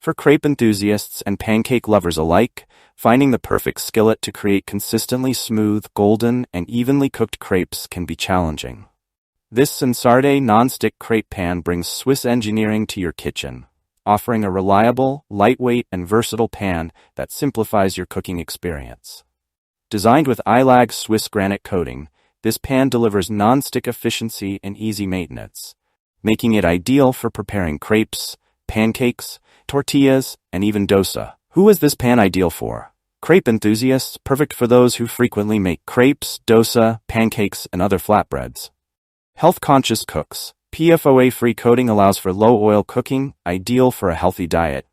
For crepe enthusiasts and pancake lovers alike, finding the perfect skillet to create consistently smooth, golden, and evenly cooked crepes can be challenging. This Sensarte Nonstick Crepe Pan brings Swiss engineering to your kitchen, offering a reliable, lightweight, and versatile pan that simplifies your cooking experience. Designed with ILAG Swiss granite coating, this pan delivers non-stick efficiency and easy maintenance, making it ideal for preparing crepes, pancakes, tortillas, and even dosa. Who is this pan ideal for? Crepe enthusiasts, perfect for those who frequently make crepes, dosa, pancakes, and other flatbreads. Health-conscious cooks. PFOA-free coating allows for low-oil cooking, ideal for a healthy diet.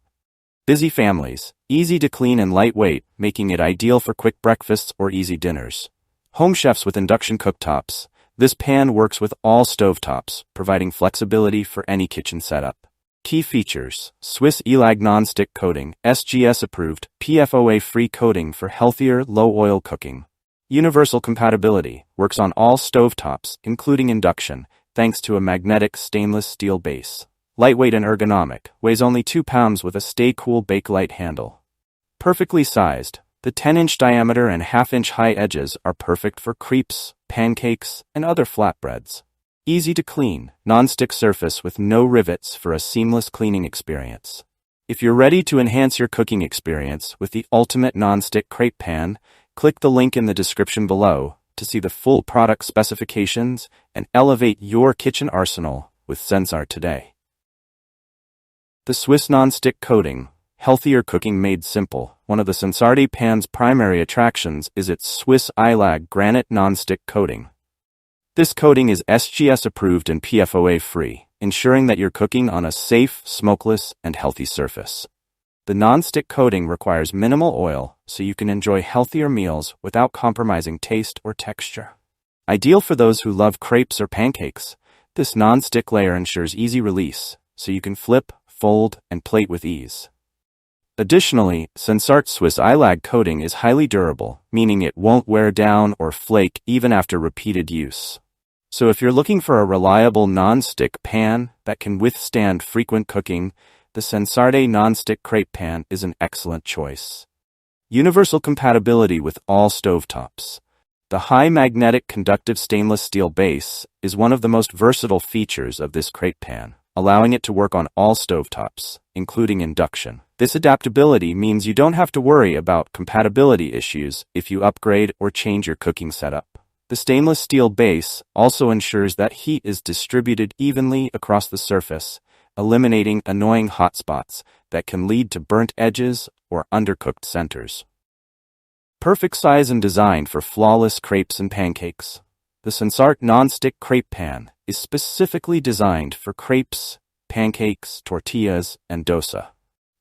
Busy families. Easy to clean and lightweight, making it ideal for quick breakfasts or easy dinners. Home chefs with induction cooktops. This pan works with all stovetops, providing flexibility for any kitchen setup. Key features: Swiss ILAG non-stick coating, SGS approved, PFOA-free coating for healthier, low-oil cooking. Universal compatibility, works on all stovetops, including induction, thanks to a magnetic stainless steel base. Lightweight and ergonomic, weighs only 2 pounds with a stay-cool Bakelite handle. Perfectly sized, the 10-inch diameter and 1/2-inch high edges are perfect for crepes, pancakes, and other flatbreads. Easy to clean, non-stick surface with no rivets for a seamless cleaning experience. If you're ready to enhance your cooking experience with the ultimate non-stick crepe pan, click the link in the description below to see the full product specifications and elevate your kitchen arsenal with Sensarte today. The Swiss non-stick coating, healthier cooking made simple. One of the Sensarte pan's primary attractions is its Swiss ILAG granite non-stick coating. This coating is SGS approved and PFOA-free, ensuring that you're cooking on a safe, smokeless, and healthy surface. The non-stick coating requires minimal oil, so you can enjoy healthier meals without compromising taste or texture. Ideal for those who love crepes or pancakes, this non-stick layer ensures easy release, so you can flip, fold, and plate with ease. Additionally, Sensarte Swiss ILAG coating is highly durable, meaning it won't wear down or flake even after repeated use. So if you're looking for a reliable non-stick pan that can withstand frequent cooking, the Sensarte Nonstick Crepe Pan is an excellent choice. Universal compatibility with all stovetops. The high magnetic conductive stainless steel base is one of the most versatile features of this crepe pan, allowing it to work on all stovetops, including induction. This adaptability means you don't have to worry about compatibility issues if you upgrade or change your cooking setup. The stainless steel base also ensures that heat is distributed evenly across the surface, eliminating annoying hotspots that can lead to burnt edges or undercooked centers. Perfect size and design for flawless crepes and pancakes. The Sensarte Nonstick Crepe Pan is specifically designed for crepes, pancakes, tortillas, and dosa.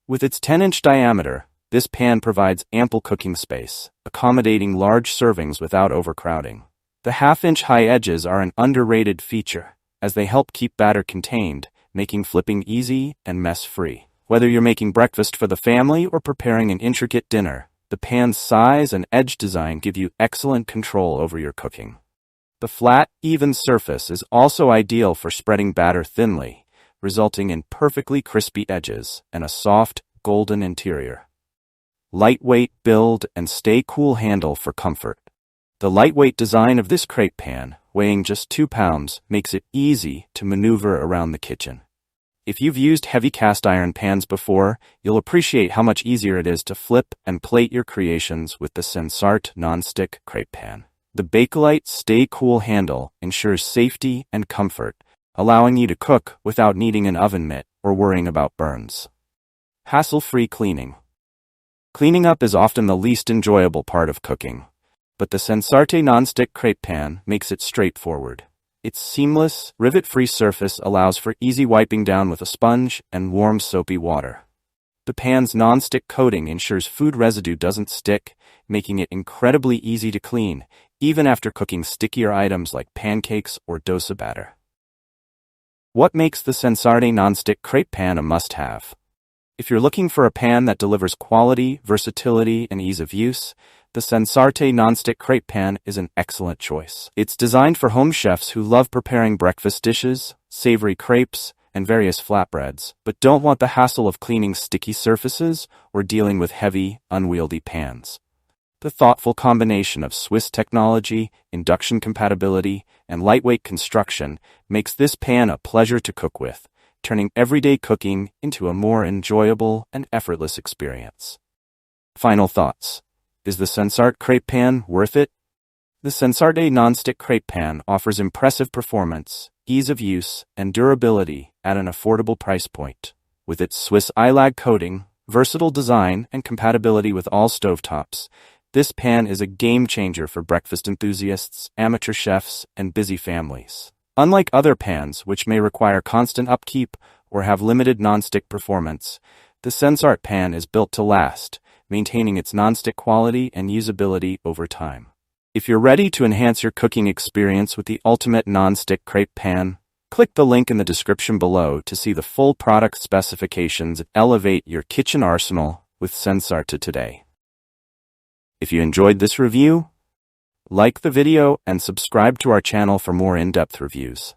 With its 10-inch diameter, this pan provides ample cooking space, accommodating large servings without overcrowding. The 1/2-inch high edges are an underrated feature, as they help keep batter contained, making flipping easy and mess-free. Whether you're making breakfast for the family or preparing an intricate dinner, the pan's size and edge design give you excellent control over your cooking. The flat, even surface is also ideal for spreading batter thinly, resulting in perfectly crispy edges and a soft, golden interior. Lightweight build and stay cool handle for comfort. The lightweight design of this crepe pan, weighing just 2 pounds, makes it easy to maneuver around the kitchen. If you've used heavy cast iron pans before, you'll appreciate how much easier it is to flip and plate your creations with the Sensarte Nonstick Crepe Pan. The Bakelite Stay Cool handle ensures safety and comfort, allowing you to cook without needing an oven mitt or worrying about burns. Hassle-free cleaning. Cleaning up is often the least enjoyable part of cooking, but the Sensarte Nonstick Crepe Pan makes it straightforward. Its seamless, rivet-free surface allows for easy wiping down with a sponge and warm soapy water. The pan's non-stick coating ensures food residue doesn't stick, making it incredibly easy to clean, even after cooking stickier items like pancakes or dosa batter. What makes the Sensarte Nonstick Crepe Pan a must-have? If you're looking for a pan that delivers quality, versatility, and ease of use, the Sensarte Nonstick Crepe Pan is an excellent choice. It's designed for home chefs who love preparing breakfast dishes, savory crepes, and various flatbreads, but don't want the hassle of cleaning sticky surfaces or dealing with heavy, unwieldy pans. The thoughtful combination of Swiss technology, induction compatibility, and lightweight construction makes this pan a pleasure to cook with, turning everyday cooking into a more enjoyable and effortless experience. Final thoughts. Is the Sensarte Crepe Pan worth it? The Sensarte Nonstick Crepe Pan offers impressive performance, ease of use, and durability at an affordable price point. With its Swiss ILAG coating, versatile design, and compatibility with all stovetops, this pan is a game-changer for breakfast enthusiasts, amateur chefs, and busy families. Unlike other pans, which may require constant upkeep or have limited nonstick performance, the Sensarte pan is built to last, maintaining its nonstick quality and usability over time. If you're ready to enhance your cooking experience with the ultimate nonstick crepe pan, click the link in the description below to see the full product specifications and elevate your kitchen arsenal with Sensarte today. If you enjoyed this review, like the video and subscribe to our channel for more in-depth reviews.